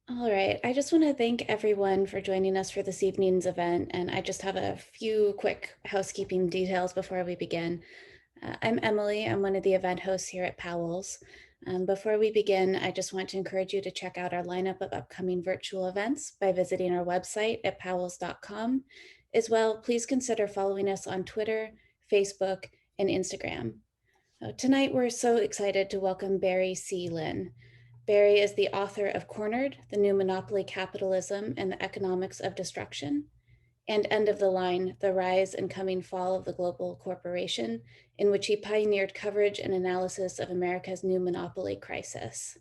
All right, I just want to thank everyone for joining us for this evening's event, and I just have a few quick housekeeping details before we begin. I'm Emily. I'm one of the event hosts here at Powell's. Before we begin, I just want to encourage you to check out our lineup of upcoming virtual events by visiting our website at powells.com. As well, please consider following us on Twitter, Facebook, and Instagram. Tonight, we're so excited to welcome Barry C. Lynn. Barry is the author of Cornered, The New Monopoly Capitalism and the Economics of Destruction, and End of the Line, The Rise and Coming Fall of the Global Corporation, in which he pioneered coverage and analysis of America's new monopoly crisis.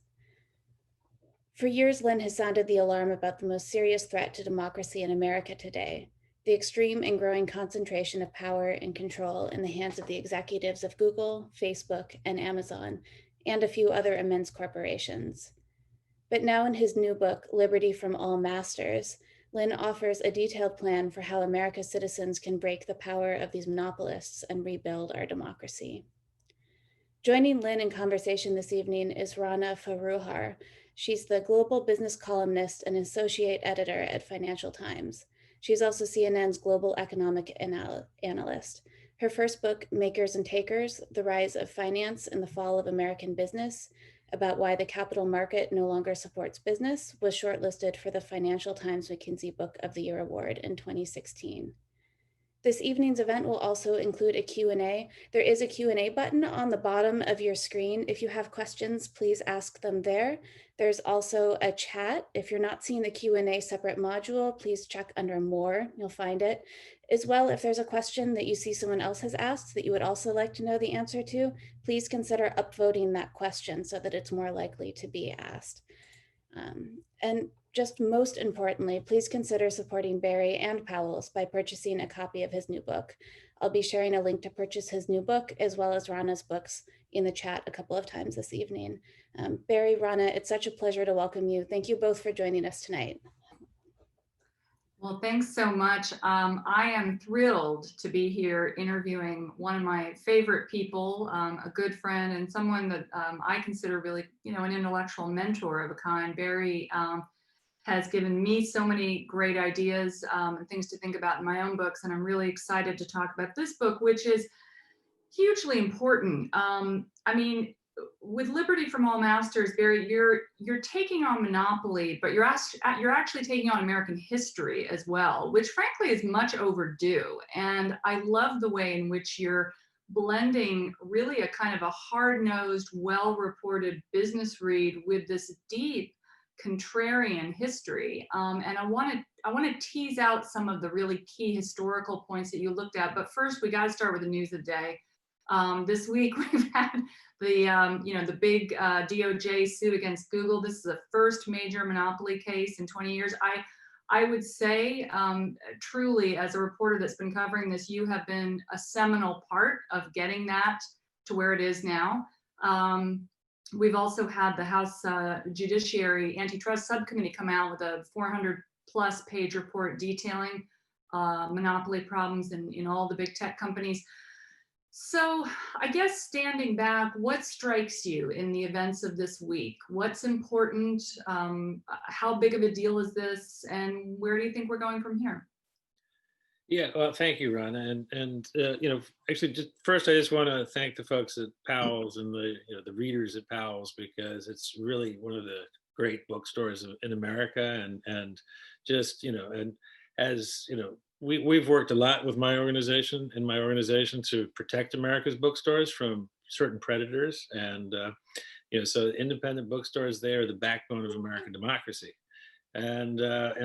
For years, Lynn has sounded the alarm about the most serious threat to democracy in America today, the extreme and growing concentration of power and control in the hands of the executives of Google, Facebook, and Amazon, and a few other immense corporations. But now, in his new book, Liberty from All Masters, Lynn offers a detailed plan for how America's citizens can break the power of these monopolists and rebuild our democracy. Joining Lynn in conversation this evening is Rana Foroohar. She's the global business columnist and associate editor at Financial Times. She's also CNN's global economic analyst. Her first book, Makers and Takers, The Rise of Finance and the Fall of American Business, about why the capital market no longer supports business, was shortlisted for the Financial Times McKinsey Book of the Year Award in 2016. This evening's event will also include a Q&A. There is a Q&A button on the bottom of your screen. If you have questions, please ask them there. There's also a chat. If you're not seeing the Q&A separate module, please check under More. You'll find it. As well, if there's a question that you see someone else has asked that you would also like to know the answer to, please consider upvoting that question so that it's more likely to be asked. And just most importantly, please consider supporting Barry and Powell's by purchasing a copy of his new book. I'll be sharing a link to purchase his new book as well as Rana's books in the chat a couple of times this evening. Barry, Rana, it's such a pleasure to welcome you. Thank you both for joining us tonight. Well, thanks so much. I am thrilled to be here interviewing one of my favorite people, a good friend and someone that I consider really, an intellectual mentor of a kind. Barry has given me so many great ideas and things to think about in my own books, and I'm really excited to talk about this book, which is hugely important. I mean, with Liberty from All Masters, Barry, you're taking on monopoly, but you're actually taking on American history as well, which frankly is much overdue. And I love the way in which you're blending really a kind of a hard-nosed, well-reported business read with this deep contrarian history. And I want to tease out some of the really key historical points that you looked at. But first, we got to start with the news of the day. This week we've had the big DOJ suit against Google. This is the first major monopoly case in 20 years. I would say truly, as a reporter that's been covering this, you have been a seminal part of getting that to where it is now. We've also had the House Judiciary Antitrust Subcommittee come out with a 400+ page report detailing monopoly problems in all the big tech companies. So I guess standing back, what strikes you in the events of this week? What's important? How big of a deal is this? And where do you think we're going from here? Yeah, well, thank you, Rana, and actually, just first, I just want to thank the folks at Powell's and the readers at Powell's, because it's really one of the great bookstores in America, and just and as we've worked a lot with my organization to protect America's bookstores from certain predators, and so independent bookstores, they are the backbone of American democracy. And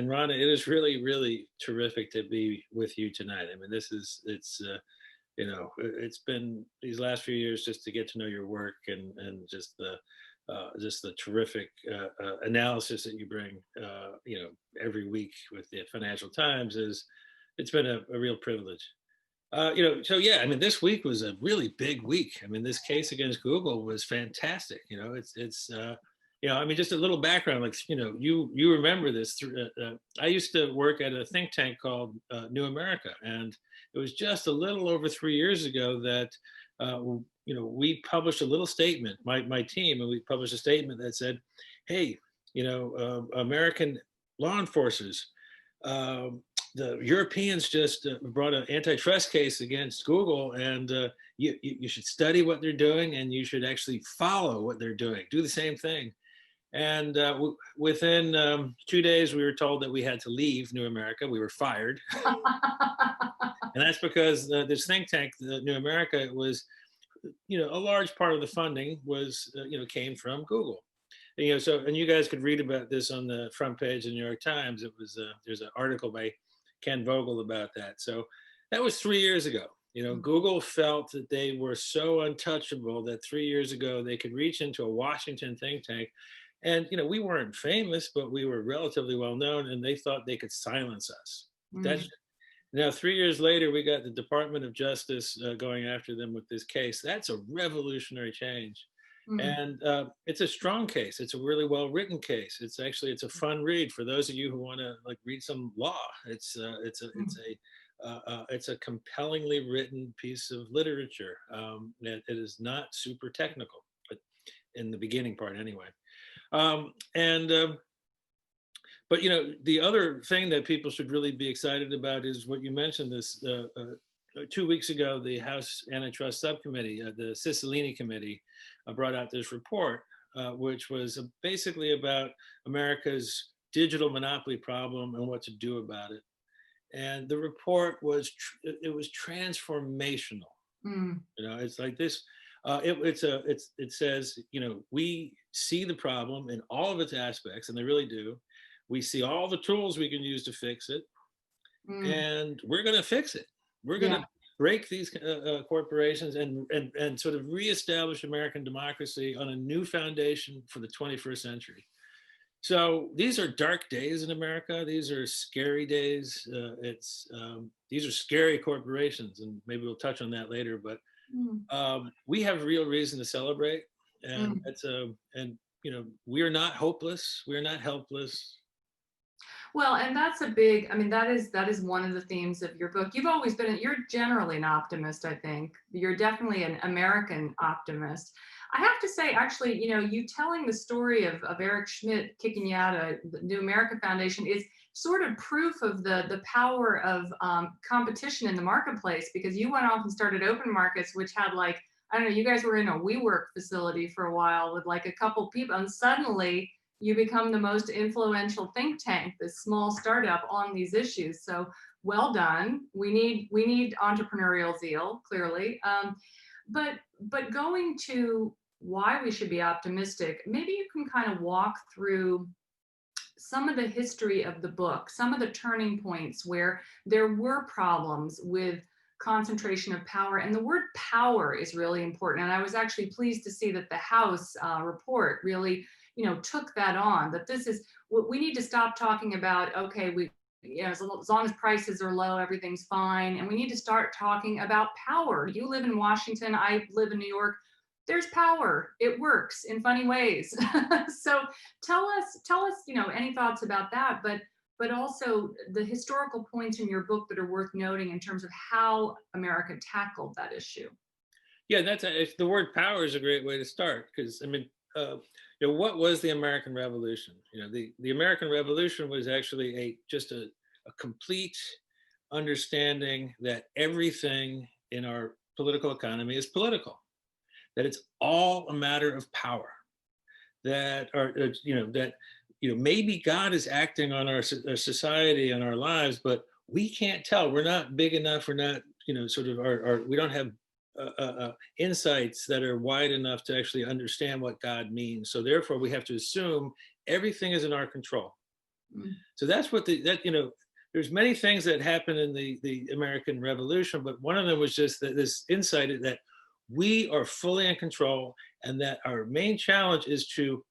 Rana, it is really, really terrific to be with you tonight. I mean, it's been these last few years just to get to know your work, and just the terrific analysis that you bring, every week with the Financial Times. It's been a real privilege. So yeah, I mean, this week was a really big week. I mean, this case against Google was fantastic. I mean, just a little background, like, you remember this. I used to work at a think tank called New America, and it was just a little over 3 years ago that, we published a little statement, my team, and we published a statement that said, hey, American law enforcers. The Europeans just brought an antitrust case against Google, and you should study what they're doing, and you should actually follow what they're doing. Do the same thing. And within 2 days, we were told that we had to leave New America. We were fired. And that's because this think tank, the New America, was, a large part of the funding was, came from Google. And, and you guys could read about this on the front page of the New York Times. It was, there's an article by Ken Vogel about that. So that was 3 years ago. Google felt that they were so untouchable that 3 years ago they could reach into a Washington think tank. And, we weren't famous, but we were relatively well known, and they thought they could silence us. That's now 3 years later, we got the Department of Justice going after them with this case. That's a revolutionary change. And it's a strong case. It's a really well-written case. It's a fun read for those of you who want to read some law. It's a compellingly written piece of literature. It is not super technical, but in the beginning part anyway. But the other thing that people should really be excited about is what you mentioned. This 2 weeks ago, the House Antitrust Subcommittee, the C Lynn committee, brought out this report, which was basically about America's digital monopoly problem and what to do about it. And the report was transformational. It's like this. It says, we see the problem in all of its aspects, and they really do. We see all the tools we can use to fix it, and we're going to fix it. We're going to break these corporations and sort of reestablish American democracy on a new foundation for the 21st century. So these are dark days in America. These are scary days. These are scary corporations, and maybe we'll touch on that later. But we have real reason to celebrate, and we are not hopeless. We are not helpless. Well, and that's that is one of the themes of your book. You're generally an optimist, I think. You're definitely an American optimist. I have to say, actually, you telling the story of Eric Schmidt kicking you out of the New America Foundation is sort of proof of the power of competition in the marketplace, because you went off and started Open Markets, which had I don't know, you guys were in a WeWork facility for a while with a couple people, and suddenly you become the most influential think tank, this small startup on these issues. So well done. We need entrepreneurial zeal, clearly. But going to why we should be optimistic, maybe you can kind of walk through some of the history of the book, some of the turning points where there were problems with concentration of power. And the word power is really important. And I was actually pleased to see that the House report really took that on, that this is what we need to stop talking about. Okay, as long as prices are low, everything's fine. And we need to start talking about power. You live in Washington, I live in New York. There's power. It works in funny ways. So tell us, any thoughts about that, but also the historical points in your book that are worth noting in terms of how America tackled that issue. Yeah, the word power is a great way to start, because what was the American Revolution? The American Revolution was actually just a complete understanding that everything in our political economy is political, that it's all a matter of power, that maybe God is acting on our society and our lives, but we can't tell. We're not big enough. We're not, we don't have insights that are wide enough to actually understand what God means. So therefore, we have to assume everything is in our control. So that's what there's many things that happened in the American Revolution, but one of them was just this insight that we are fully in control, and that our main challenge is to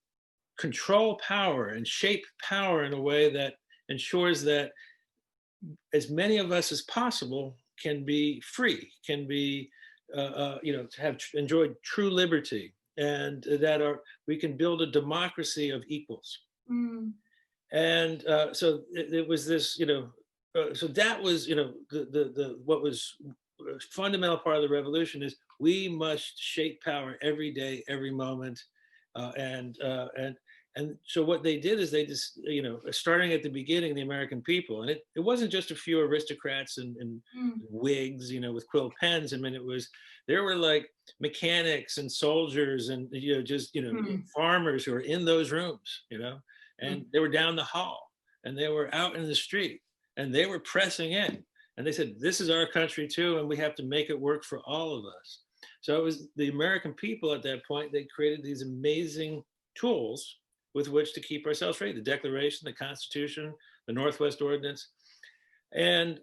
control power and shape power in a way that ensures that as many of us as possible can be free, can be have enjoyed true liberty, and that we can build a democracy of equals. And so it was this, so that was, what was a fundamental part of the revolution is we must shape power every day, every moment, and And so what they did is they just, starting at the beginning, the American people, and it wasn't just a few aristocrats and Mm. wigs, with quill pens. I mean, there were like mechanics and soldiers and, just, Mm. farmers who were in those rooms, Mm. and they were down the hall and they were out in the street and they were pressing in. And they said, this is our country too, and we have to make it work for all of us. So it was the American people at that point, they created these amazing tools with which to keep ourselves free: the Declaration, the Constitution, the Northwest Ordinance. And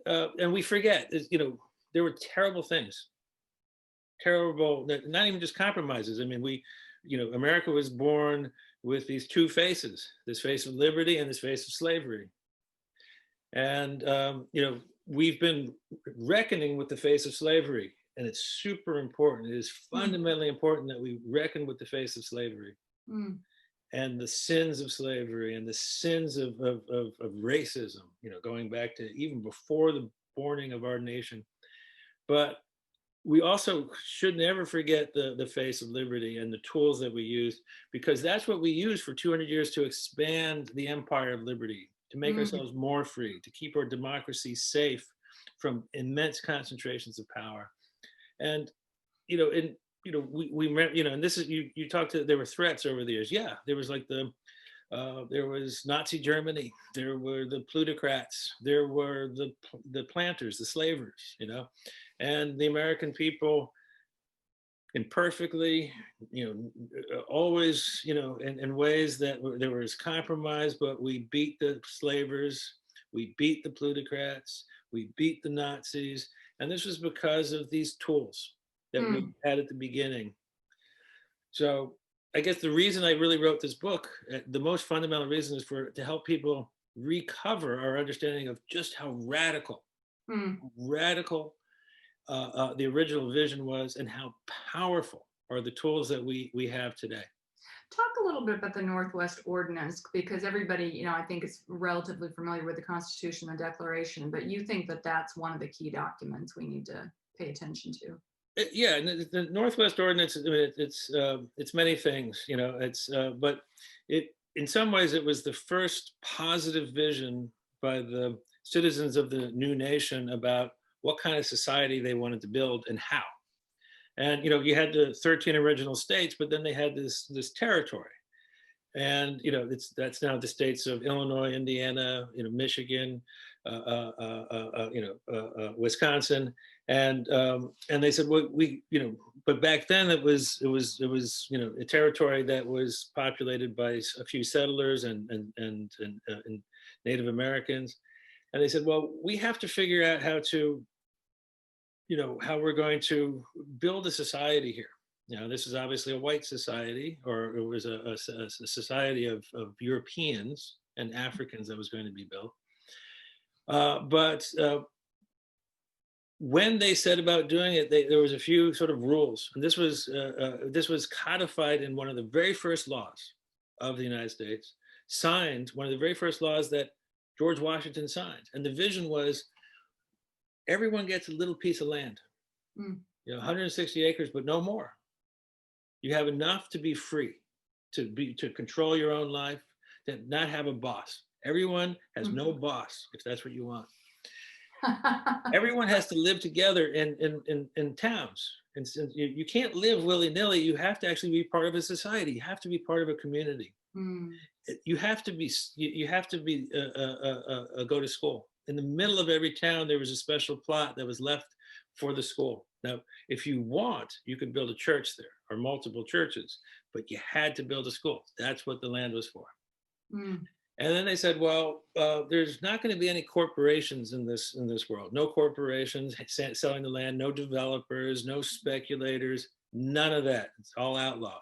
we forget, there were terrible things, terrible, not even just compromises. I mean, America was born with these two faces: this face of liberty and this face of slavery. And we've been reckoning with the face of slavery, and it's super important. It is fundamentally important that we reckon with the face of slavery. Mm. And the sins of slavery and the sins of racism, going back to even before the borning of our nation. But we also should never forget the face of liberty and the tools that we used, because that's what we used for 200 years to expand the empire of liberty, to make ourselves more free, to keep our democracy safe from immense concentrations of power. And, and this is, you talked to, there were threats over the years. Yeah, there was like there was Nazi Germany, there were the plutocrats, there were the planters, the slavers, and the American people imperfectly, always, in ways that there was compromise, but we beat the slavers, we beat the plutocrats, we beat the Nazis. And this was because of these tools that we had at the beginning. So I guess the reason I really wrote this book, the most fundamental reason, is to help people recover our understanding of just how radical the original vision was, and how powerful are the tools that we have today. Talk a little bit about the Northwest Ordinance, because everybody, I think is relatively familiar with the Constitution and Declaration, but you think that that's one of the key documents we need to pay attention to. Yeah, and the Northwest Ordinance, I mean, it's many things, but in some ways it was the first positive vision by the citizens of the new nation about what kind of society they wanted to build and how. And you had the 13 original states, but then they had this territory, and that's now the states of Illinois, Indiana, Michigan, Wisconsin, and they said, well, but back then it was a territory that was populated by a few settlers and Native Americans, and they said, well, we have to figure out how we're going to build a society here. This is obviously a white society, or it was a society of Europeans and Africans that was going to be built. But when they set about doing it, there was a few sort of rules, and this was codified in one of the very first laws of the United States, one of the very first laws that George Washington signed. And the vision was, everyone gets a little piece of land, 160 acres, but no more. You have enough to be free, to control your own life, to not have a boss. Everyone has no boss, if that's what you want. Everyone has to live together in towns. And you can't live willy-nilly. You have to actually be part of a society. You have to be part of a community. You have to be go to school. In the middle of every town, there was a special plot that was left for the school. Now, if you want, you could build a church there, or multiple churches, but you had to build a school. That's what the land was for. And then they said, well, there's not going to be any corporations in this world. No corporations selling the land, no developers, no speculators, none of that. It's all outlawed.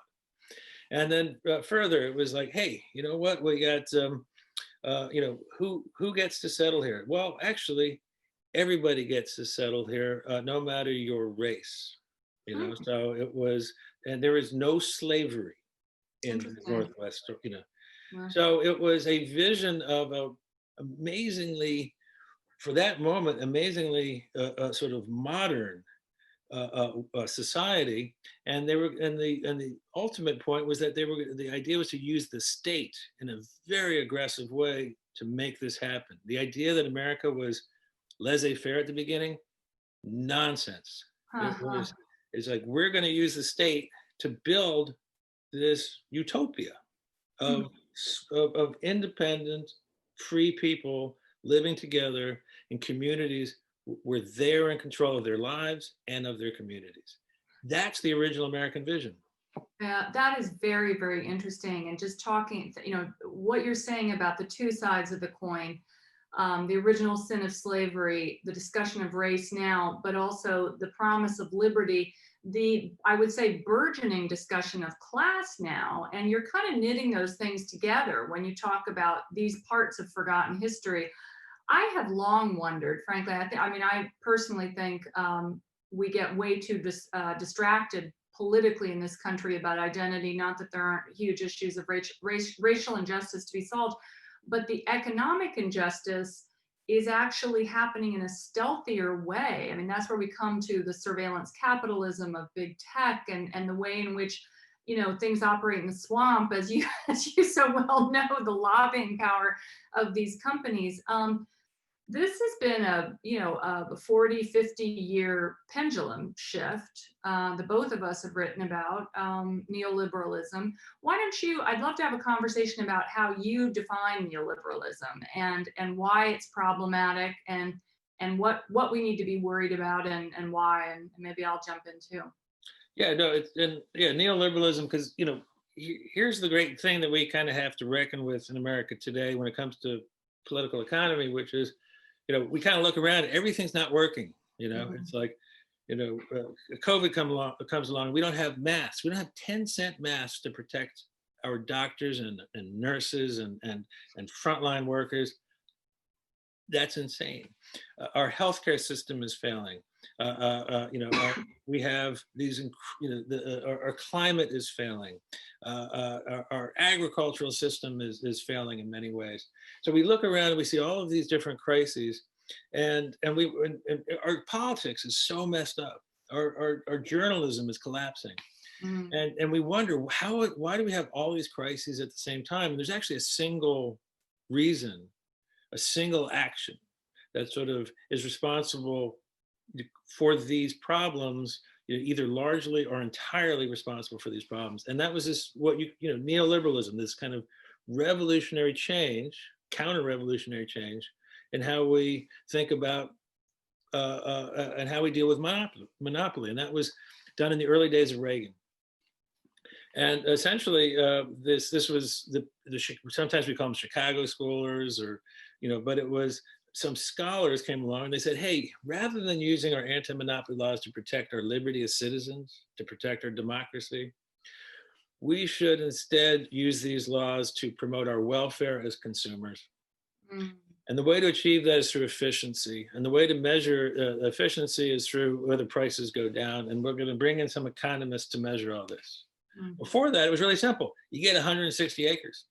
And then further, it was like, hey, you know what? We got, who gets to settle here? Well, actually, everybody gets to settle here, no matter your race. So it was, and there is no slavery in the Northwest. So it was a vision of amazingly, for that moment, sort of modern society, and the ultimate point was that the idea was to use the state in a very aggressive way to make this happen. The idea that America was laissez-faire at the beginning, nonsense. It Uh-huh. was it's like we're going to use the state to build this utopia Hmm. of, of independent, free people living together in communities where they're in control of their lives and of their communities. That's the original American vision. Yeah, that is very, very interesting. And just talking, what you're saying about the two sides of the coin, the original sin of slavery, the discussion of race now, but also the promise of liberty, I would say, burgeoning discussion of class now. And you're kind of knitting those things together when you talk about these parts of forgotten history. I have long wondered, frankly, I personally think we get way too distracted politically in this country about identity. Not that there aren't huge issues of racial injustice to be solved, but the economic injustice is actually happening in a stealthier way. I mean, that's where we come to the surveillance capitalism of big tech, and the way in which things operate in the swamp, as you as you so well know, the lobbying power of these companies. This has been a 40, 50-year pendulum shift that both of us have written about, neoliberalism. Why don't you, I'd love to have a conversation about how you define neoliberalism, and why it's problematic, and what we need to be worried about, and why, and maybe I'll jump in too. Yeah, no, neoliberalism, because here's the great thing that we kind of have to reckon with in America today when it comes to political economy, which is, we kind of look around, everything's not working. Mhm. It's like, COVID comes along. We don't have masks. We don't have 10-cent masks to protect our doctors and nurses and frontline workers. That's insane. Our healthcare system is failing. We have these, our climate is failing. Our agricultural system is failing in many ways. So we look around and we see all of these different crises, and our politics is so messed up. Our journalism is collapsing, Mhm. and we wonder why do we have all these crises at the same time? And there's actually a single reason, a single action that sort of is responsible for these problems, either largely or entirely responsible for these problems. And that was neoliberalism, this kind of revolutionary change, counter-revolutionary change in how we think about and how we deal with monopoly. And that was done in the early days of Reagan. And essentially, this was sometimes we call them Chicago scholars, but it was some scholars came along and they said, hey, rather than using our anti-monopoly laws to protect our liberty as citizens, to protect our democracy, we should instead use these laws to promote our welfare as consumers. Mhm. And the way to achieve that is through efficiency. And the way to measure efficiency is through whether prices go down. And we're going to bring in some economists to measure all this. Mhm. Before that, it was really simple. You get 160 acres,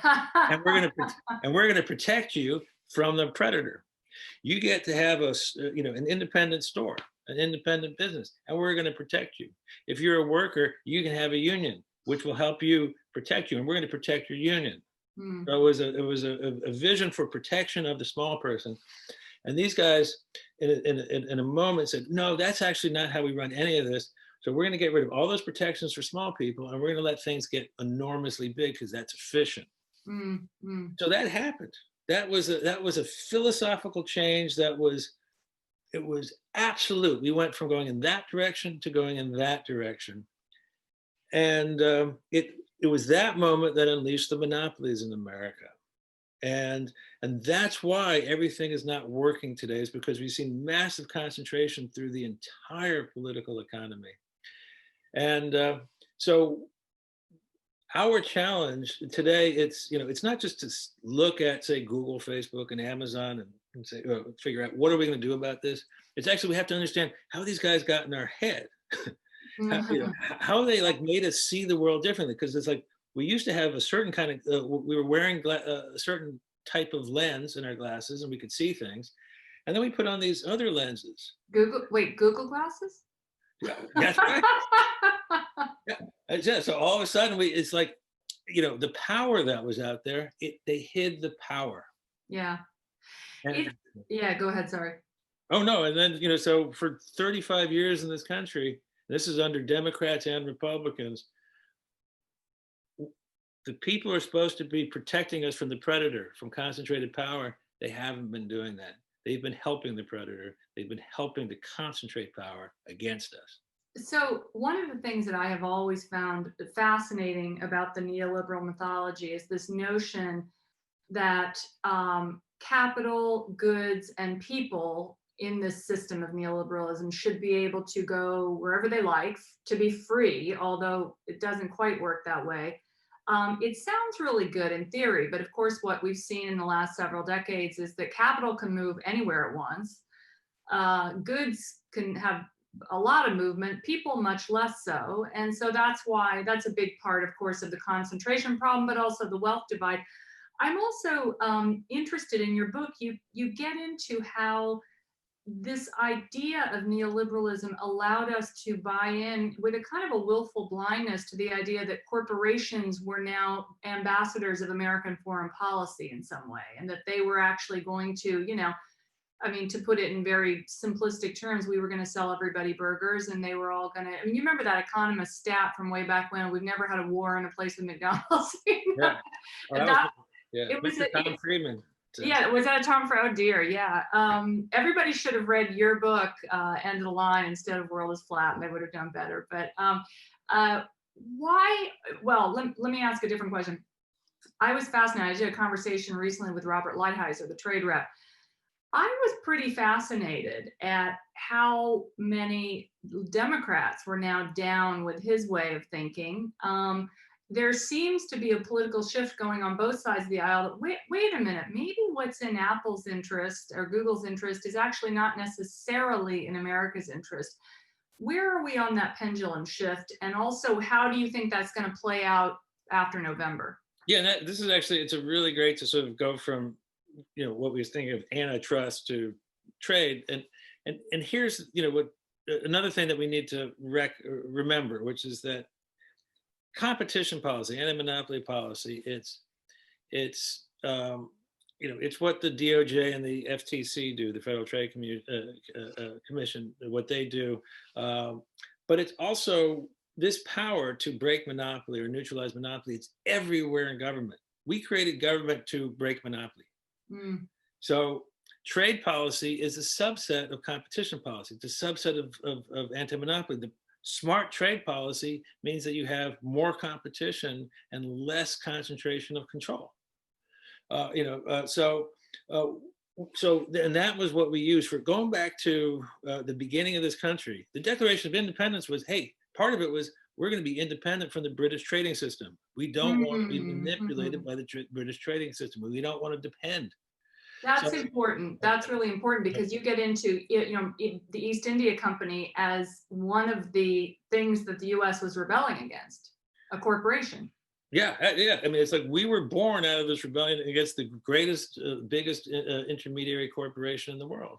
and we're going to protect you from the predator. You get to have an independent store, an independent business, and we're going to protect you. If you're a worker, you can have a union, which will help you protect you, and we're going to protect your union. Mhm. So it was a vision for protection of the small person. And these guys, in a moment, said, no, that's actually not how we run any of this. So we're going to get rid of all those protections for small people, and we're going to let things get enormously big because that's efficient. Mhm. So that happened. That was a philosophical change. It was absolute. We went from going in that direction to going in that direction, and it was that moment that unleashed the monopolies in America. And that's why everything is not working today, is because we've seen massive concentration through the entire political economy. And so our challenge today, it's not just to look at, say, Google, Facebook, and Amazon, and say, figure out what are we going to do about this. It's actually, we have to understand how these guys got in our head. Mhm. How they like made us see the world differently, because it's like we used to have a certain kind of we were wearing a certain type of lens in our glasses and we could see things, and then we put on these other lenses. Google glasses? Yeah, that's right. Yeah. So all of a sudden, it's like, the power that was out there, they hid the power. Yeah. And Yeah, go ahead. Sorry. oh no, and then so for 35 years in this country, this is under Democrats and Republicans, the people are supposed to be protecting us from the predator, from concentrated power. They haven't been doing that. They've been helping the predator. They've been helping to concentrate power against us. So one of the things that I have always found fascinating about the neoliberal mythology is this notion that capital, goods, and people in this system of neoliberalism should be able to go wherever they like, to be free, although it doesn't quite work that way. It sounds really good in theory, but of course, what we've seen in the last several decades is that capital can move anywhere at once. Goods can have a lot of movement, people much less so. And so that's why that's a big part, of course, of the concentration problem, but also the wealth divide. I'm also interested in your book. You get into how this idea of neoliberalism allowed us to buy in with a kind of a willful blindness to the idea that corporations were now ambassadors of American foreign policy in some way, and that they were actually going to, I mean, to put it in very simplistic terms, we were going to sell everybody burgers, and they were all going to. I mean, you remember that Economist stat from way back when? We've never had a war in a place with McDonald's. Yeah. Oh, That yeah. it was Mr. Tom Friedman. yeah, was that a Tom for? Oh dear, yeah. Everybody should have read your book, End of the Line, instead of World is Flat, and they would have done better. But why? Well, let me ask a different question. I was fascinated. I did a conversation recently with Robert Lighthizer, the trade rep. I was pretty fascinated at how many Democrats were now down with his way of thinking. There seems to be a political shift going on both sides of the aisle. Wait a minute, maybe what's in Apple's interest or Google's interest is actually not necessarily in America's interest. Where are we on that pendulum shift? And also, how do you think that's going to play out after November? Yeah, this is actually, it's a really great to sort of go from what we was thinking of antitrust to trade, and here's what another thing that we need to remember, which is that competition policy, anti-monopoly policy, it's what the DOJ and the FTC do, the Federal Trade Commission, what they do, but it's also this power to break monopoly or neutralize monopoly. It's everywhere in government. We created government to break monopoly. So trade policy is a subset of competition policy. It's a subset of anti-monopoly. The smart trade policy means that you have more competition and less concentration of control. So and that was what we used for going back to the beginning of this country. The Declaration of Independence was, hey, part of it was we're going to be independent from the British trading system. We don't want to be manipulated by the British trading system. We don't want to depend. That's important. That's really important, because you get into the East India Company as one of the things that the U.S. was rebelling against, a corporation. Yeah. I mean, it's like we were born out of this rebellion against the greatest, biggest intermediary corporation in the world.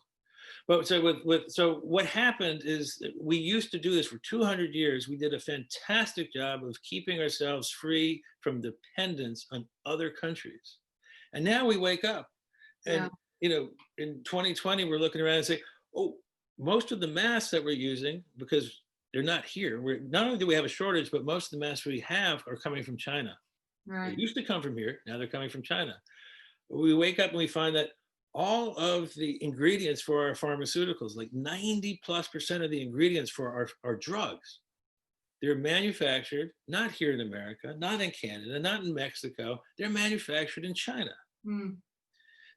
But so what happened is we used to do this for 200 years. We did a fantastic job of keeping ourselves free from dependence on other countries, and now we wake up. And, in 2020, we're looking around and say, oh, most of the masks that we're using, because they're not here, not only do we have a shortage, but most of the masks we have are coming from China. Right. They used to come from here. Now they're coming from China. We wake up and we find that all of the ingredients for our pharmaceuticals, like 90+% of the ingredients for our drugs, they're manufactured not here in America, not in Canada, not in Mexico. They're manufactured in China.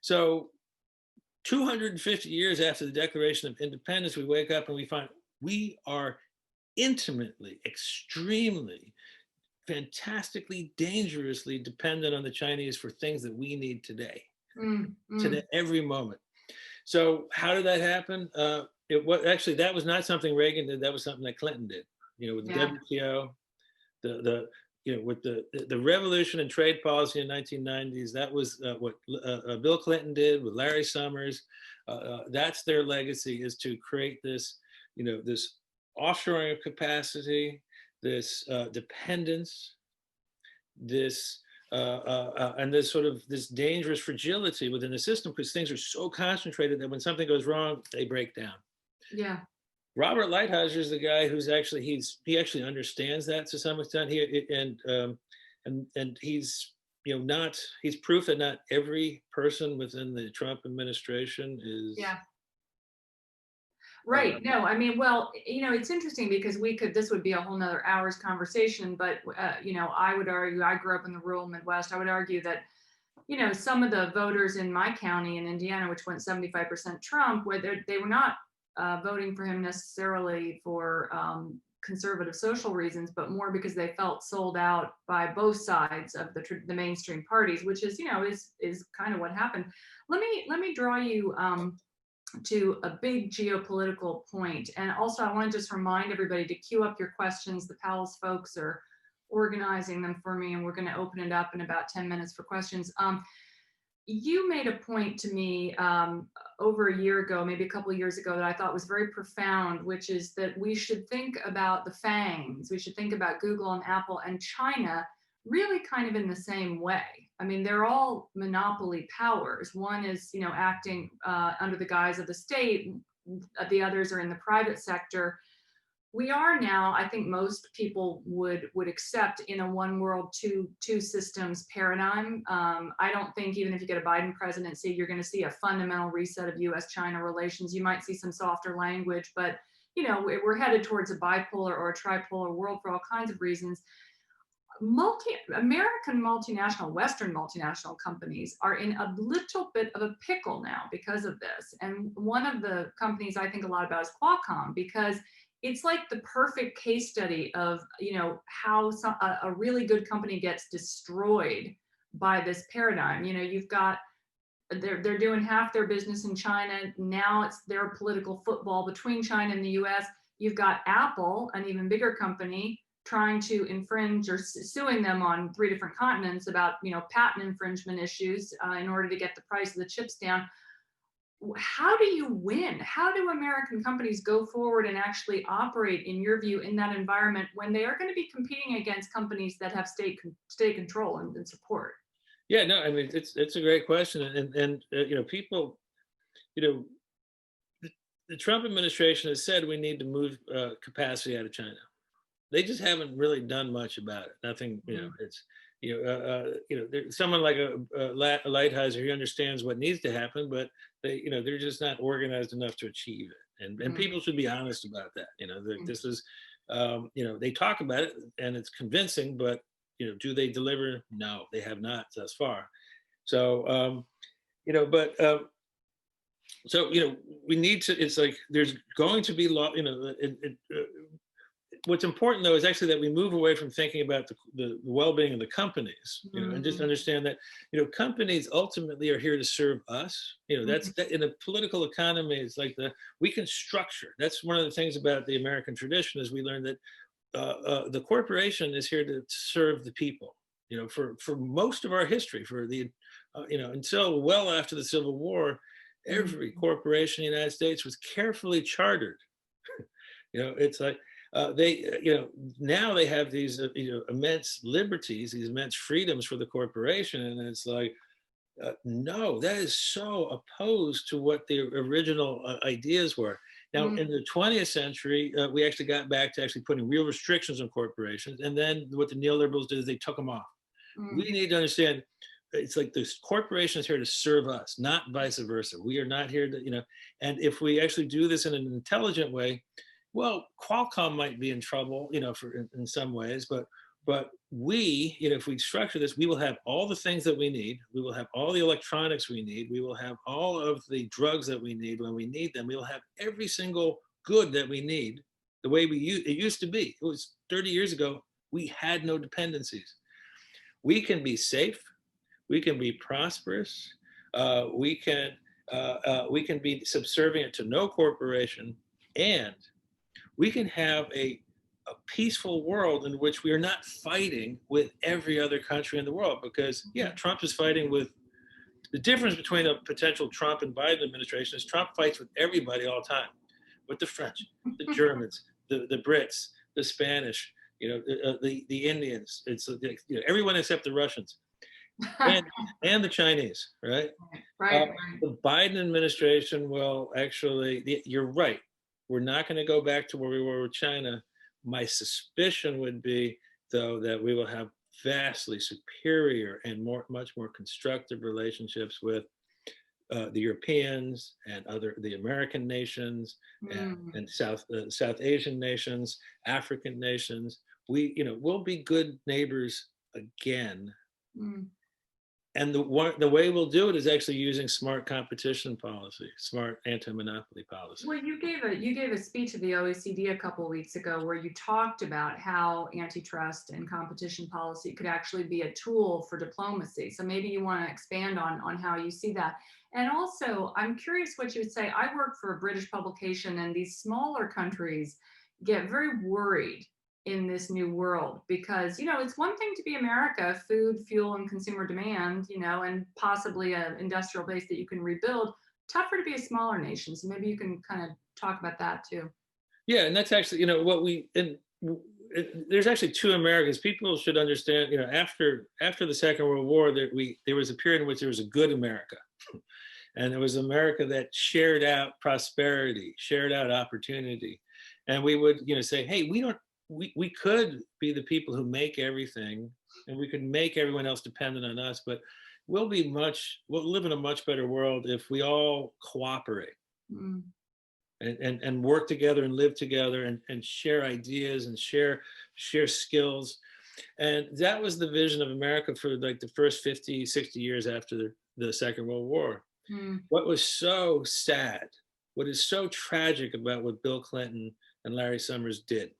So 250 years after the Declaration of Independence, we wake up and we find we are intimately, extremely, fantastically, dangerously dependent on the Chinese for things that we need today, today, every moment. So how did that happen? Actually, that was not something Reagan did. That was something that Clinton did, with the WTO, with the revolution in trade policy in 1990s. That was what Bill Clinton did with Larry Summers. That's their legacy, is to create this, this offshoring of capacity, this dependence, this and this sort of this dangerous fragility within the system, because things are so concentrated that when something goes wrong, they break down. Yeah. Robert Lighthizer is the guy who's actually he actually understands that to some extent. And he's not he's proof that not every person within the Trump administration is. Yeah. Right. No, I mean, well, it's interesting because this would be a whole nother hour's conversation, but, I would argue, I grew up in the rural Midwest. I would argue that, some of the voters in my county in Indiana, which went 75% Trump, where they were not voting for him necessarily for conservative social reasons, but more because they felt sold out by both sides of the mainstream parties, which is, is kind of what happened. Let me draw you to a big geopolitical point. And also I want to just remind everybody to queue up your questions. The Powell's folks are organizing them for me, and we're going to open it up in about 10 minutes for questions. You made a point to me over a year ago, maybe a couple of years ago, that I thought was very profound, which is that we should think about the FANGs. We should think about Google and Apple and China really kind of in the same way. I mean, they're all monopoly powers. One is, acting under the guise of the state. The others are in the private sector. We are now, I think most people would accept, in a one world, two systems paradigm. I don't think even if you get a Biden presidency, you're going to see a fundamental reset of US-China relations. You might see some softer language, but we're headed towards a bipolar or a tripolar world for all kinds of reasons. American multinational, Western multinational companies are in a little bit of a pickle now because of this. And one of the companies I think a lot about is Qualcomm, because it's like the perfect case study of, how a really good company gets destroyed by this paradigm. You've got, they're doing half their business in China. Now it's their political football between China and the US. You've got Apple, an even bigger company, trying to infringe or suing them on 3 different continents about, patent infringement issues in order to get the price of the chips down. How do you win? How do American companies go forward and actually operate, in your view, in that environment when they are going to be competing against companies that have state control and support? Yeah, no, I mean, it's a great question. And people, the Trump administration has said we need to move capacity out of China. They just haven't really done much about it. Nothing, it's, someone like a Lighthizer, he understands what needs to happen, but they're just not organized enough to achieve it. And people should be honest about that. This is, they talk about it and it's convincing, but, do they deliver? No, they have not thus far. So, we need to, it's like, there's going to be law, what's important though is actually that we move away from thinking about the well-being of the companies, and just understand that, companies ultimately are here to serve us. That's that in a political economy. It's like we can structure. That's one of the things about the American tradition is we learned that the corporation is here to serve the people. For most of our history, for the until well after the Civil War, every corporation in the United States was carefully chartered. It's like. Now they have these, immense liberties, these immense freedoms for the corporation. And it's like, no, that is so opposed to what the original ideas were. Now, in the 20th century, we actually got back to actually putting real restrictions on corporations. And then what the neoliberals did is they took them off. We need to understand, it's like this corporation is here to serve us, not vice versa. We are not here to, and if we actually do this in an intelligent way, well, Qualcomm might be in trouble, in some ways, but we, if we structure this, we will have all the things that we need. We will have all the electronics we need. We will have all of the drugs that we need when we need them. We will have every single good that we need the way it used to be. It was 30 years ago. We had no dependencies. We can be safe. We can be prosperous. We can be subservient to no corporation, and we can have a peaceful world in which we are not fighting with every other country in the world. Because, Trump is fighting with, the difference between a potential Trump and Biden administration is Trump fights with everybody all the time, with the French, the Germans, the Brits, the Spanish, the Indians. It's everyone except the Russians and the Chinese, right? Right, The Biden administration will actually. You're right. We're not going to go back to where we were with China. My suspicion would be, though, that we will have vastly superior and much more constructive relationships with the Europeans and the American nations and South Asian nations, African nations. We'll be good neighbors again. And the way we'll do it is actually using smart competition policy, smart anti-monopoly policy. Well, you gave a speech at the OECD a couple of weeks ago where you talked about how antitrust and competition policy could actually be a tool for diplomacy. So maybe you want to expand on how you see that. And also, I'm curious what you would say. I work for a British publication, and these smaller countries get very worried in this new world because it's one thing to be America, food, fuel, and consumer demand, and possibly an industrial base that you can rebuild. Tougher to be a smaller nation. So maybe you can kind of talk about that too. Yeah, and that's actually there's actually two Americas. People should understand. After the Second World War, there was a period in which there was a good America, and it was America that shared out prosperity, shared out opportunity, and we would say, hey, we could be the people who make everything, and we could make everyone else dependent on us, but we'll live in a much better world if we all cooperate and work together and live together and share ideas and share skills. And that was the vision of America for like the first 50, 60 years after the Second World War. What was so sad, what is so tragic about what Bill Clinton and Larry Summers did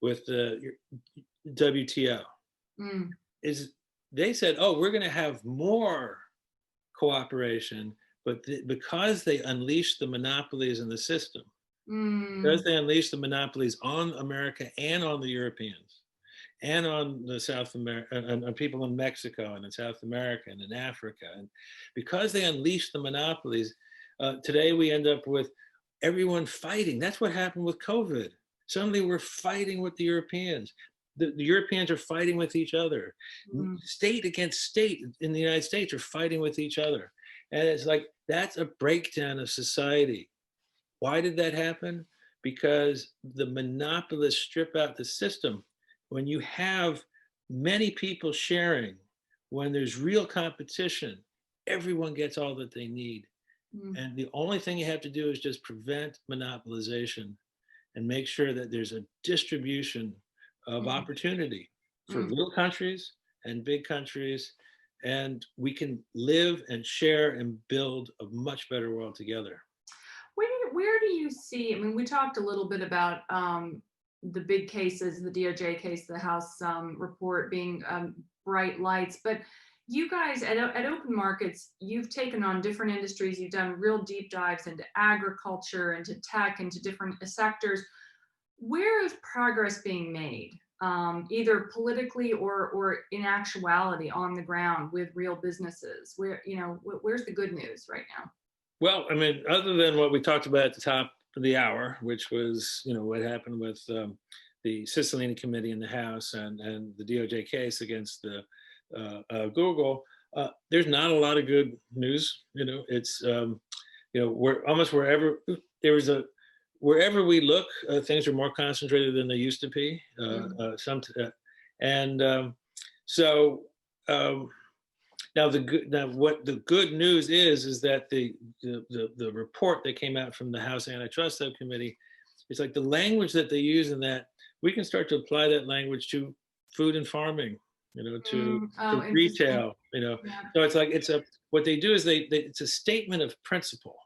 with the WTO is they said, oh, we're going to have more cooperation, but because they unleashed the monopolies in the system, because they unleashed the monopolies on America and on the Europeans and on the South America and people in Mexico and in South America and in Africa, and because they unleashed the monopolies, today we end up with everyone fighting. That's what happened with COVID. Suddenly we're fighting with the Europeans. The Europeans are fighting with each other. State against state in the United States are fighting with each other. And it's like, that's a breakdown of society. Why did that happen? Because the monopolists strip out the system. When you have many people sharing, when there's real competition, everyone gets all that they need. And the only thing you have to do is just prevent monopolization and make sure that there's a distribution of opportunity for little countries and big countries, and we can live and share and build a much better world together. Where do you see, I mean, we talked a little bit about the big cases, the DOJ case, the House report being bright lights, but you guys at Open Markets, you've taken on different industries. You've done real deep dives into agriculture, into tech, into different sectors. Where is progress being made, either politically or in actuality on the ground with real businesses? Where's the good news right now? Well, I mean, other than what we talked about at the top of the hour, which was, what happened with the Cicilline committee in the House and the DOJ case against the Google, there's not a lot of good news. It's we're almost wherever wherever we look, things are more concentrated than they used to be. Now what the good news is that the report that came out from the House Antitrust Subcommittee, it's like the language that they use in that, we can start to apply that language to food and farming, to retail, So it's like what they do is it's a statement of principle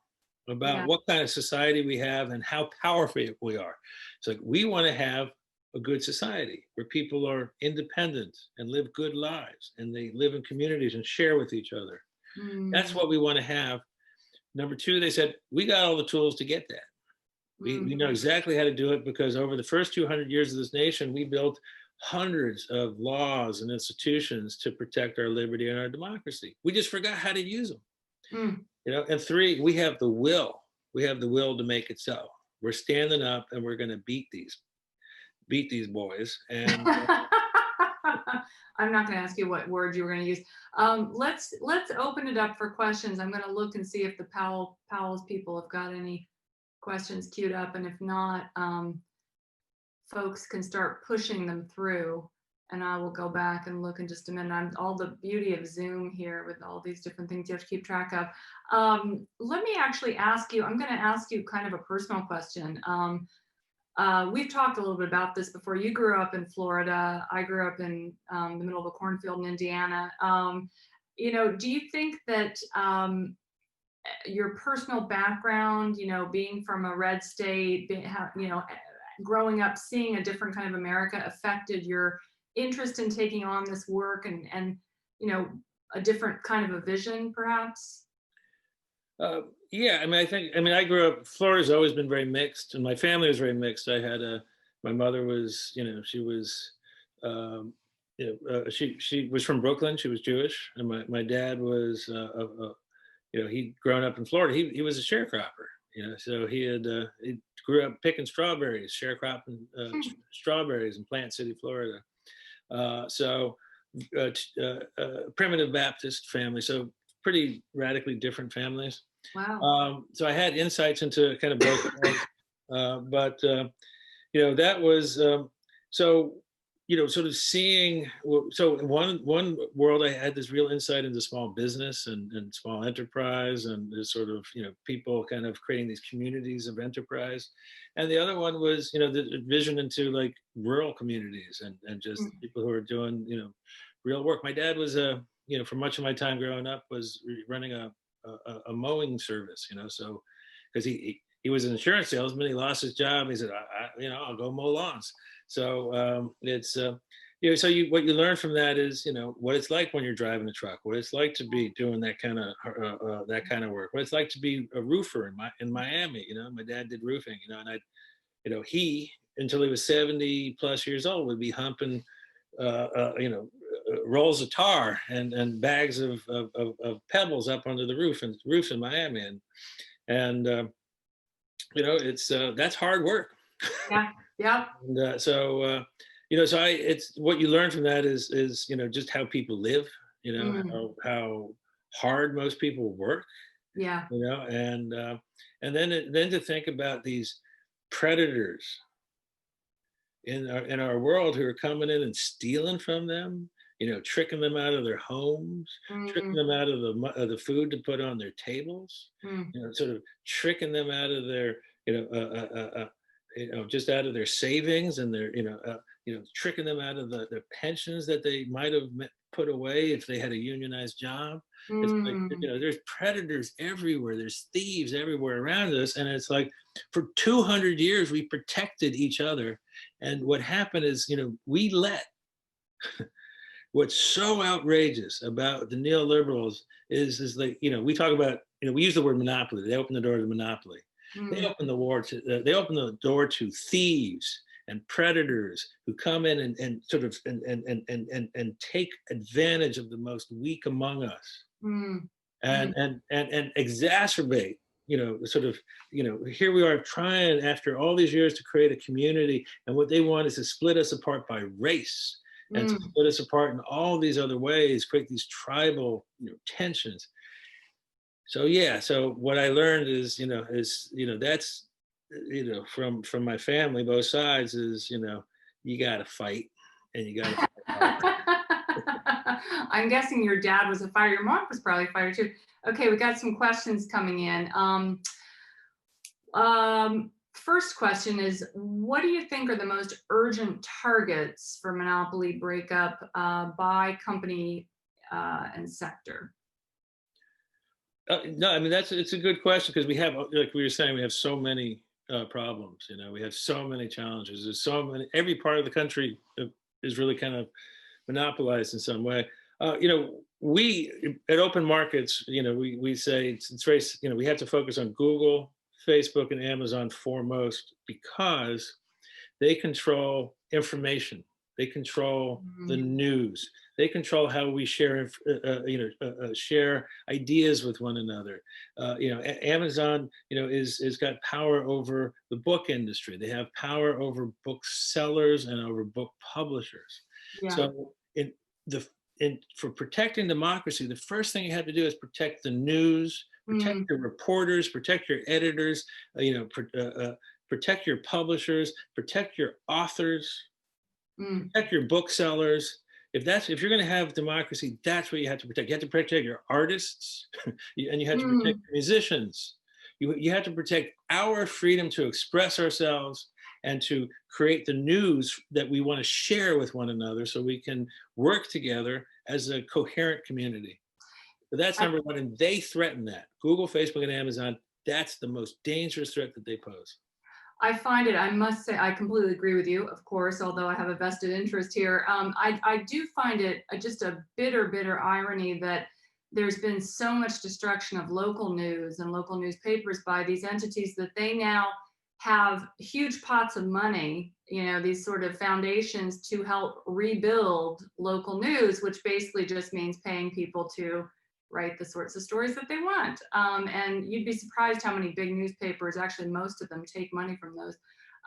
about what kind of society we have and how powerful we are. It's like, we want to have a good society where people are independent and live good lives, and they live in communities and share with each other. That's what we want to have. Number two, they said, we got all the tools to get that. We know exactly how to do it, because over the first 200 years of this nation, we built hundreds of laws and institutions to protect our liberty and our democracy. We just forgot how to use them. And three, we have the will. We have the will to make it so. we're standing up and we're going to beat these boys. And I'm not going to ask you what word you were going to use. Let's open it up for questions. I'm going to look and see if the Powell's people have got any questions queued up, and if not, folks can start pushing them through, and I will go back and look in just a minute. All the beauty of Zoom here with all these different things you have to keep track of. Let me actually ask you, I'm going to ask you kind of a personal question. We've talked a little bit about this before. You grew up in Florida. I grew up in the middle of a cornfield in Indiana. You know, do you think that your personal background, you know, being from a red state, you know, growing up, seeing a different kind of America affected your interest in taking on this work and you know, a different kind of a vision, perhaps? Yeah, I mean, I grew up, Florida's always been very mixed, and my family was very mixed. My mother was, you know, she was, she was from Brooklyn. She was Jewish, and my dad was, you know, he'd grown up in Florida. He was a sharecropper, you know, so he grew up picking strawberries, sharecropping strawberries in Plant City, Florida. Primitive Baptist family, so pretty radically different families. Wow. So I had insights into kind of both ways. You know, that was so, you know, sort of seeing. So in one world, I had this real insight into small business and small enterprise, and this sort of, you know, people kind of creating these communities of enterprise. And the other one was, you know, the vision into like rural communities and just people who are doing, you know, real work. My dad was you know, for much of my time growing up, was running a mowing service, you know, so because he was an insurance salesman, he lost his job. He said, you know, I'll go mow lawns. So it's you know, so what you learn from that is, you know, what it's like when you're driving a truck, what it's like to be doing that kind of work, what it's like to be a roofer in Miami. You know, my dad did roofing, you know, and you know, he, until he was 70 plus years old, would be humping you know, rolls of tar and bags of pebbles up under the roofs in Miami, and you know, it's that's hard work. Yeah. Yeah. And you know, so it's what you learn from that is, you know, just how people live, you know, how hard most people work, Yeah. you know, and then to think about these predators in our world who are coming in and stealing from them, you know, tricking them out of their homes, tricking them out of the food to put on their tables, you know, sort of tricking them out of their, you know, just out of their savings and their, you know, tricking them out of their pensions that they might have put away if they had a unionized job. It's like, you know, there's predators everywhere. There's thieves everywhere around us. And it's like, for 200 years, we protected each other. And what happened is, you know, we let what's so outrageous about the neoliberals is like, you know, we talk about, you know, we use the word monopoly. They open the door to monopoly. They open the door to thieves and predators who come in and sort of and take advantage of the most weak among us, and exacerbate, you know, sort of, you know, here we are trying after all these years to create a community, and what they want is to split us apart by race and to split us apart in all these other ways, create these tribal, you know, tensions. So yeah, so what I learned is, you know, that's, you know, from my family, both sides, is, you know, you got to fight, and you got to fight hard. I'm guessing your dad was a fighter. Your mom was probably a fighter too. Okay, we got some questions coming in. First question is, what do you think are the most urgent targets for monopoly breakup by company and sector? No, I mean, it's a good question, because we have, like we were saying, we have so many problems. You know, we have so many challenges. There's so many. Every part of the country is really kind of monopolized in some way. You know, we at Open Markets, you know, we say it's very, you know, we have to focus on Google, Facebook, and Amazon foremost, because they control information. They control the news. They control how we share, share ideas with one another. Amazon, is got power over the book industry. They have power over booksellers and over book publishers. Yeah. So the for protecting democracy, the first thing you have to do is protect the news, protect your reporters, protect your editors, protect your publishers, protect your authors, protect your booksellers. If you're going to have democracy, that's what you have to protect. You have to protect your artists, and you have to protect your musicians. You have to protect our freedom to express ourselves and to create the news that we want to share with one another, so we can work together as a coherent community. But that's number one, and they threaten that. Google, Facebook, and Amazon, that's the most dangerous threat that they pose. I find it, I must say, I completely agree with you, of course, although I have a vested interest here. I do find it just a bitter irony that there's been so much destruction of local news and local newspapers by these entities that they now have huge pots of money, these sort of foundations to help rebuild local news, which basically just means paying people to write the sorts of stories that they want. And you'd be surprised how many big newspapers, actually most of them, take money from those.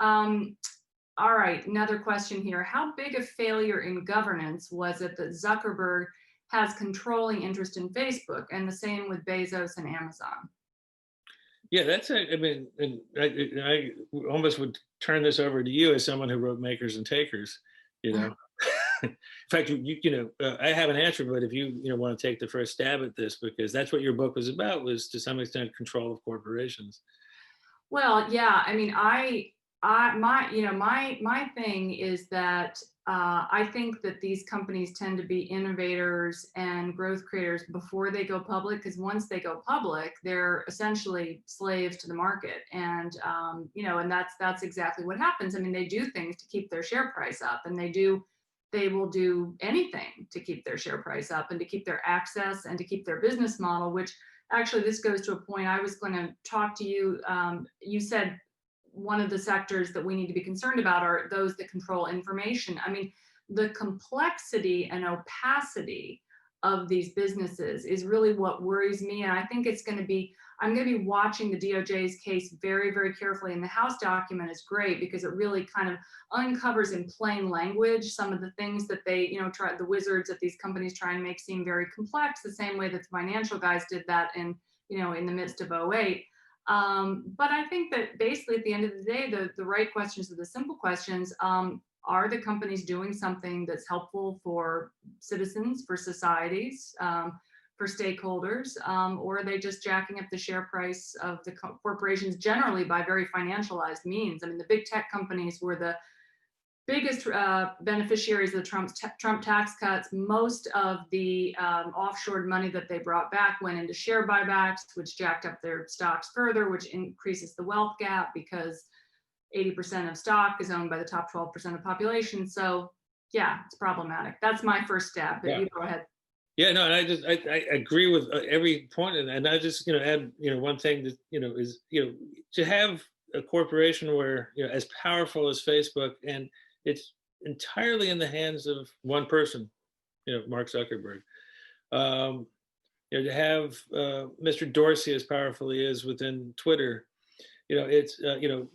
All right, another question here. How big a failure in governance was it that Zuckerberg has controlling interest in Facebook, and the same with Bezos and Amazon? Yeah, I almost would turn this over to you as someone who wrote Makers and Takers, In fact, I have an answer, but if you want to take the first stab at this, because that's what your book was about, was to some extent control of corporations. Well, yeah, I mean, my thing is that I think that these companies tend to be innovators and growth creators before they go public, because once they go public, they're essentially slaves to the market, and and that's exactly what happens. I mean, they do things to keep their share price up, and they will do anything to keep their share price up and to keep their access and to keep their business model, which actually this goes to a point I was going to talk to you. You said one of the sectors that we need to be concerned about are those that control information. I mean, the complexity and opacity of these businesses is really what worries me. And I think I'm going to be watching the DOJ's case very, very carefully. And the House document is great because it really kind of uncovers in plain language some of the things that they, the wizards at these companies try and make seem very complex, the same way that the financial guys did that in the midst of '08. But I think that basically at the end of the day, the right questions are the simple questions. Are the companies doing something that's helpful for citizens, for societies, for stakeholders, or are they just jacking up the share price of the corporations generally by very financialized means? I mean, the big tech companies were the biggest beneficiaries of the Trump tax cuts. Most of the offshored money that they brought back went into share buybacks, which jacked up their stocks further, which increases the wealth gap because 80% of stock is owned by the top 12% of the population. So yeah, it's problematic. That's my first stab, but you go ahead. Yeah, no, and I agree with every point, and I just add one thing that is to have a corporation where as powerful as Facebook, and it's entirely in the hands of one person, Mark Zuckerberg. To have Mr. Dorsey as powerful he is within Twitter, it's when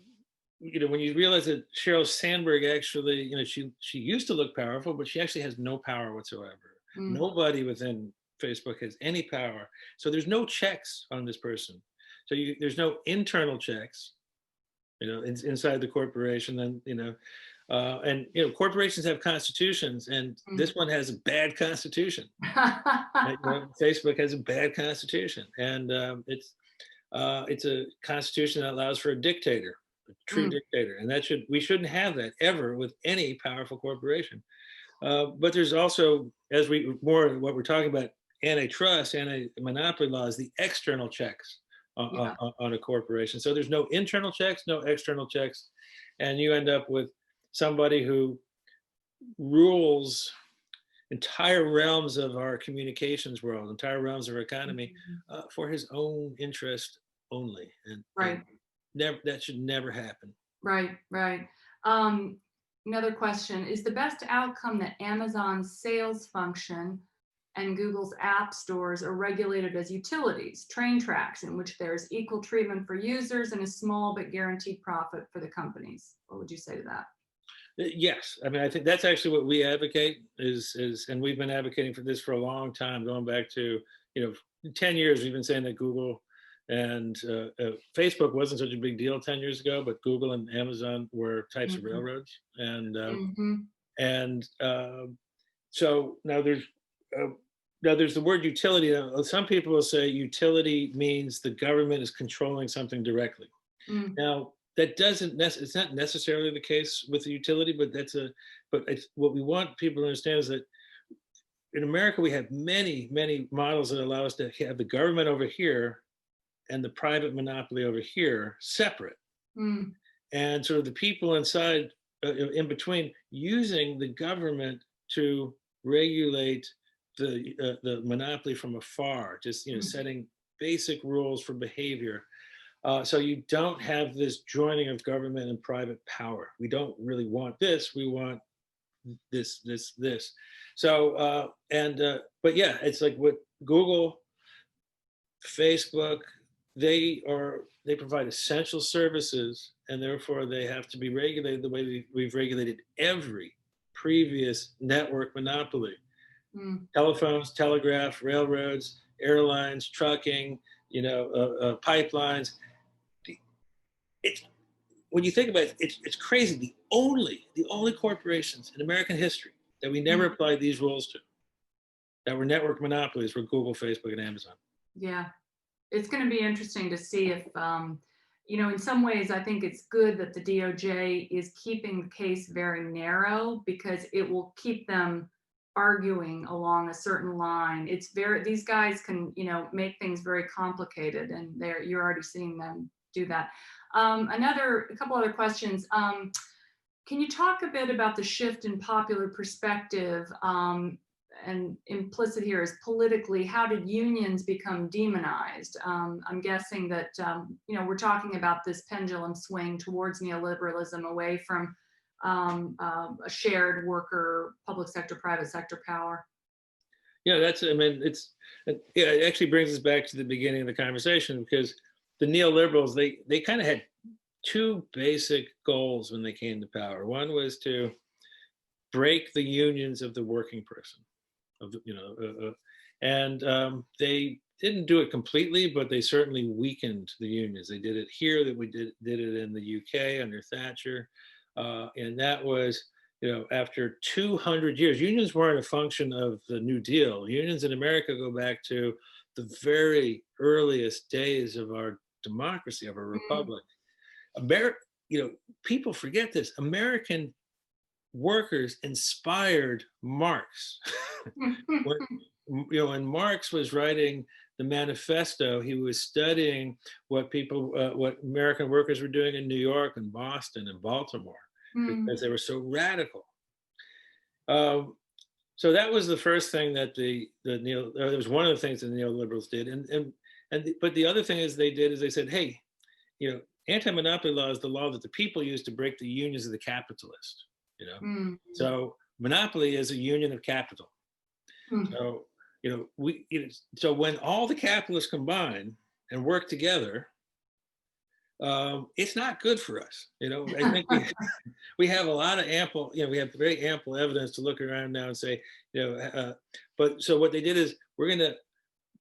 you realize that Sheryl Sandberg actually, she used to look powerful, but she actually has no power whatsoever. Nobody within Facebook has any power. So there's no checks on this person. So there's no internal checks, inside the corporation. And corporations have constitutions, and this one has a bad constitution. Facebook has a bad constitution, and it's a constitution that allows for a dictator, a true dictator, and we shouldn't have that ever with any powerful corporation. But there's also, what we're talking about, antitrust, anti-monopoly laws, the external checks on a corporation. So there's no internal checks, no external checks, and you end up with somebody who rules entire realms of our communications world, entire realms of our economy, for his own interest only. And that should never happen. Right. another question, is the best outcome that Amazon's sales function and Google's app stores are regulated as utilities, train tracks, in which there's equal treatment for users and a small but guaranteed profit for the companies? What would you say to that? Yes, I mean, I think that's actually what we advocate and we've been advocating for this for a long time, going back to, 10 years. We've been saying that Google and Facebook wasn't such a big deal 10 years ago, but Google and Amazon were types of railroads, and so now there's the word utility. Now, some people will say utility means the government is controlling something directly. Now, that doesn't it's not necessarily the case with the utility, but what we want people to understand is that in America we have many, many models that allow us to have the government over here and the private monopoly over here separate, and sort of the people inside, in between, using the government to regulate the monopoly from afar, just setting basic rules for behavior. So you don't have this joining of government and private power. We don't really want this. We want this. So but yeah, it's like what Google, Facebook, they provide essential services, and therefore they have to be regulated the way we've regulated every previous network monopoly. Telephones, telegraph, railroads, airlines, trucking, pipelines. When you think about it, it's crazy. The only corporations in American history that we never applied these rules to, that were network monopolies, were Google, Facebook, and Amazon. Yeah, it's going to be interesting to see if, in some ways, I think it's good that the DOJ is keeping the case very narrow, because it will keep them arguing along a certain line. These guys can, make things very complicated, and you're already seeing them do that. A couple other questions. Can you talk a bit about the shift in popular perspective, and implicit here is politically, how did unions become demonized? I'm guessing that, we're talking about this pendulum swing towards neoliberalism, away from a shared worker, public sector, private sector power. Yeah, it actually brings us back to the beginning of the conversation, because the neoliberals, they kind of had two basic goals when they came to power. One was to break the unions of the working person, and they didn't do it completely, but they certainly weakened the unions. They did it here, that we did it in the UK under Thatcher, and that was, after 200 years. Unions weren't a function of the New Deal. Unions in America go back to the very earliest days of our democracy, of our republic. People forget this. American workers inspired Marx. When Marx was writing the manifesto, he was studying what American workers were doing in New York and Boston and Baltimore, because they were so radical. So that was the first thing that it was one of the things that the neoliberals did, but the other thing they said, hey, anti-monopoly law is the law that the people use to break the unions of the capitalist. So monopoly is a union of capital. So so when all the capitalists combine and work together, it's not good for us. I think we have a lot of we have very ample evidence to look around now and say, but so what they did is, we're going to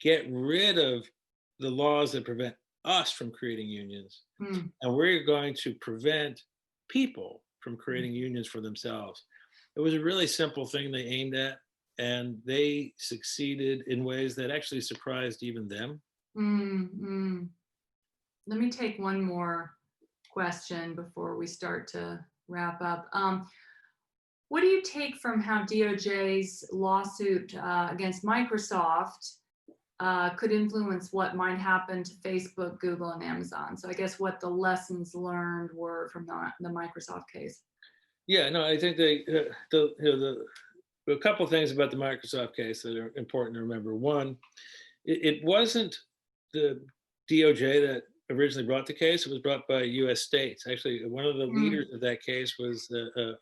get rid of the laws that prevent us from creating unions, and we're going to prevent people from creating unions for themselves. It was a really simple thing they aimed at, and they succeeded in ways that actually surprised even them. Let me take one more question before we start to wrap up. What do you take from how DOJ's lawsuit against Microsoft could influence what might happen to Facebook, Google, and Amazon? So I guess what the lessons learned were from the Microsoft case. Yeah, no, I think a couple of things about the Microsoft case that are important to remember. One, it wasn't the DOJ that originally brought the case. It was brought by U.S. states. Actually, one of the Mm. leaders of that case was the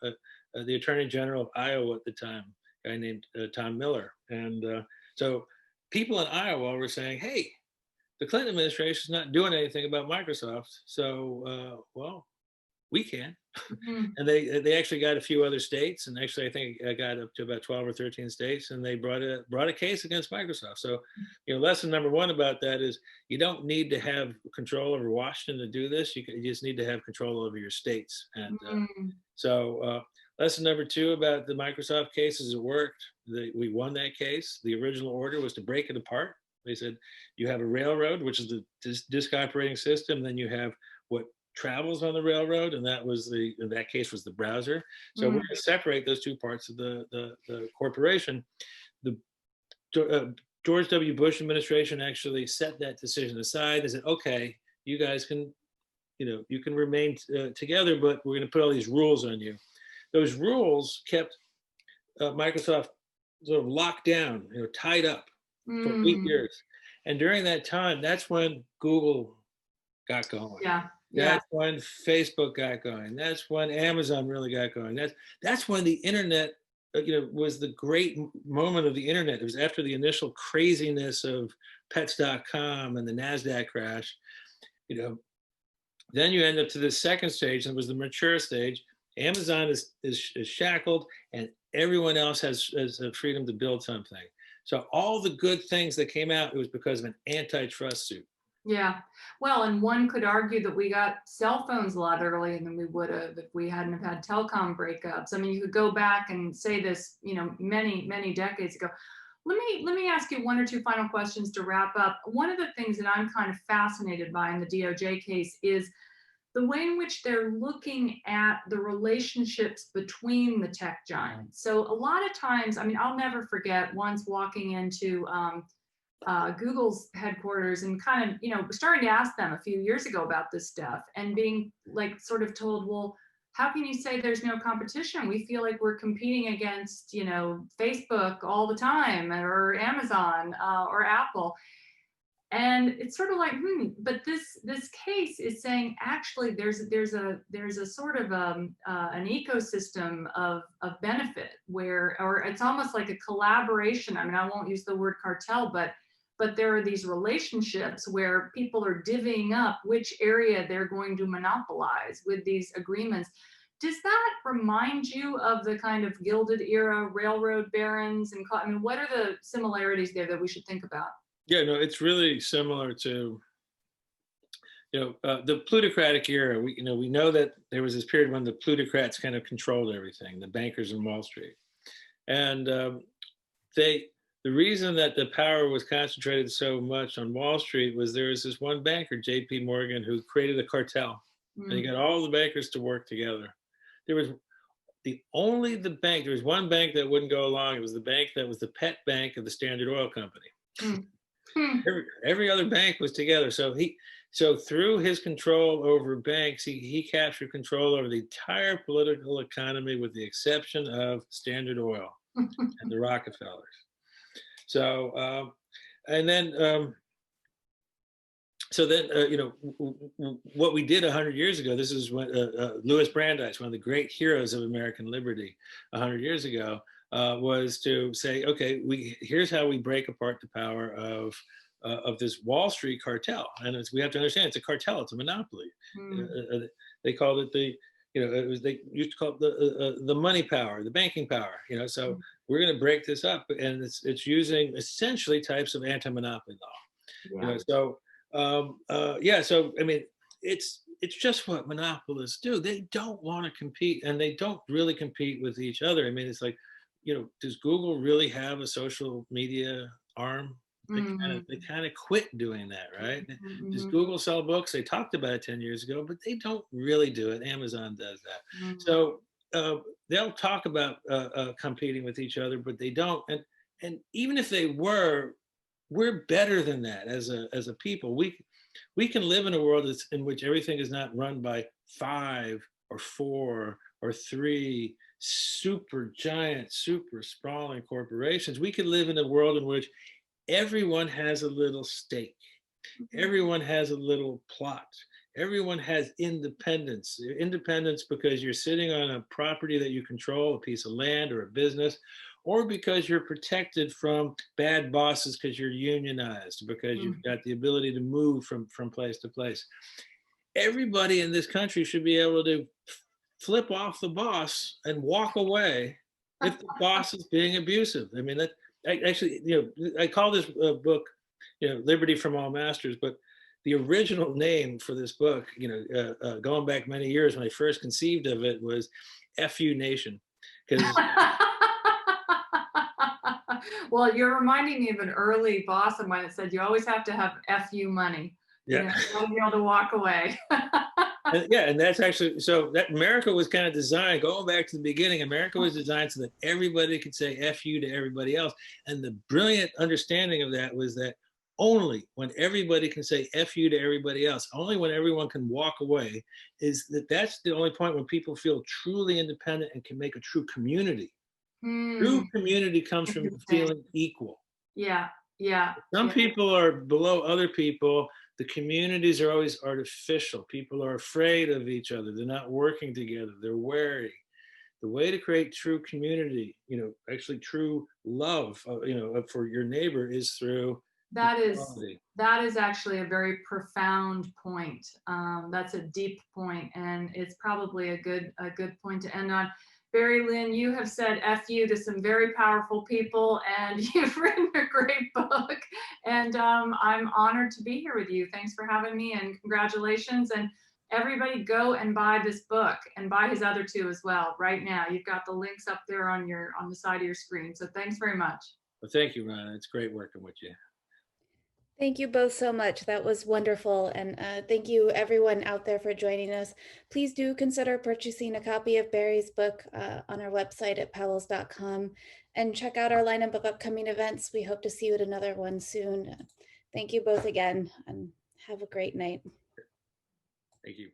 Attorney General of Iowa at the time, a guy named Tom Miller. And so people in Iowa were saying, hey, the Clinton administration is not doing anything about Microsoft. So, well, we can. Mm. And they actually got a few other states, and actually I think I got up to about 12 or 13 states, and they brought a case against Microsoft. So, lesson number one about that is you don't need to have control over Washington to do this. You just need to have control over your states. And Mm. lesson number two about the Microsoft case is it worked. We won that case. The original order was to break it apart. They said you have a railroad, which is the disk operating system. Then you have what travels on the railroad, and that was in that case was the browser. So we're Mm. going to separate those two parts of the corporation. The George W. Bush administration actually set that decision aside. They said, okay, you guys can, you can remain together, but we're going to put all these rules on you. Those rules kept Microsoft sort of locked down, tied up for 8 years. And during that time, that's when Google got going. Yeah. Yeah. That's when Facebook got going. That's when Amazon really got going. That's when the internet, was the great moment of the internet. It was after the initial craziness of pets.com and the NASDAQ crash. Then you end up to the second stage, and it was the mature stage. Amazon is shackled, and everyone else has the freedom to build something. So all the good things that came out, it was because of an antitrust suit. Yeah. Well, and one could argue that we got cell phones a lot earlier than we would have if we hadn't have had telecom breakups. I mean, you could go back and say this, many, many decades ago. Let me ask you one or two final questions to wrap up. One of the things that I'm kind of fascinated by in the DOJ case is the way in which they're looking at the relationships between the tech giants. So a lot of times, I mean, I'll never forget once walking into Google's headquarters and kind of, starting to ask them a few years ago about this stuff and being like sort of told, well, how can you say there's no competition? We feel like we're competing against, Facebook all the time, or Amazon or Apple. And it's sort of like, but this case is saying actually there's a sort of an ecosystem of benefit or it's almost like a collaboration. I mean, I won't use the word cartel, but there are these relationships where people are divvying up which area they're going to monopolize with these agreements. Does that remind you of the kind of Gilded Era railroad barons? And I mean, what are the similarities there that we should think about? Yeah, no, it's really similar to, the plutocratic era. We know that there was this period when the plutocrats kind of controlled everything, the bankers in Wall Street. And the reason that the power was concentrated so much on Wall Street was there was this one banker, J.P. Morgan, who created a cartel. And he got all the bankers to work together. There was one bank that wouldn't go along. It was the bank that was the pet bank of the Standard Oil Company. Every other bank was together. So through his control over banks, he captured control over the entire political economy with the exception of Standard Oil and the Rockefellers. So, and then, what we did 100 years ago, this is when Louis Brandeis, one of the great heroes of American liberty 100 years ago, was to say, okay, here's how we break apart the power of this Wall Street cartel. And we have to understand it's a cartel, it's a monopoly. They called it they used to call it the money power, the banking power. So we're going to break this up, and it's using essentially types of anti-monopoly law. Yeah. So I mean, it's just what monopolists do. They don't want to compete, and they don't really compete with each other. I mean, it's like, does Google really have a social media arm? They kind of quit doing that, right? Does Google sell books? They talked about it 10 years ago, but they don't really do it. Amazon does that. So they'll talk about competing with each other, but they don't. And even if they were, we're better than that as a people. We can live in a world in which everything is not run by 5 or 4 or 3 super giant, super sprawling corporations. We can live in a world in which everyone has a little stake. Everyone has a little plot. Everyone has independence. Independence because you're sitting on a property that you control, a piece of land or a business, or because you're protected from bad bosses because you're unionized, because you've got the ability to move from place to place. Everybody in this country should be able to flip off the boss and walk away if the boss is being abusive. I mean, that actually, I call this book, Liberty from All Masters, but the original name for this book, going back many years when I first conceived of it, was "FU Nation," because well, you're reminding me of an early boss of mine that said you always have to have FU money. yeah, You got to be able to walk away. and that's actually so that America was kind of designed, going back to the beginning. America was designed so that everybody could say "FU" to everybody else, and the brilliant understanding of that was that only when everybody can say "FU" to everybody else, only when everyone can walk away, that's the only point when people feel truly independent and can make a true community. True community comes from feeling equal. Yeah, yeah. Some people are below other people. The communities are always artificial. People are afraid of each other. They're not working together. They're wary. The way to create true community, actually true love, for your neighbor is through equality. That is actually a very profound point. That's a deep point, and it's probably a good point to end on. Barry Lynn, you have said "FU" to some very powerful people, and you've written a great book. And I'm honored to be here with you. Thanks for having me, and congratulations. And everybody, go and buy this book, and buy his other two as well right now. You've got the links up there on the side of your screen. So thanks very much. Well, thank you, Rana. It's great working with you. Thank you both so much. That was wonderful. And thank you everyone out there for joining us. Please do consider purchasing a copy of Barry's book on our website at powells.com, and check out our lineup of upcoming events. We hope to see you at another one soon. Thank you both again, and have a great night. Thank you.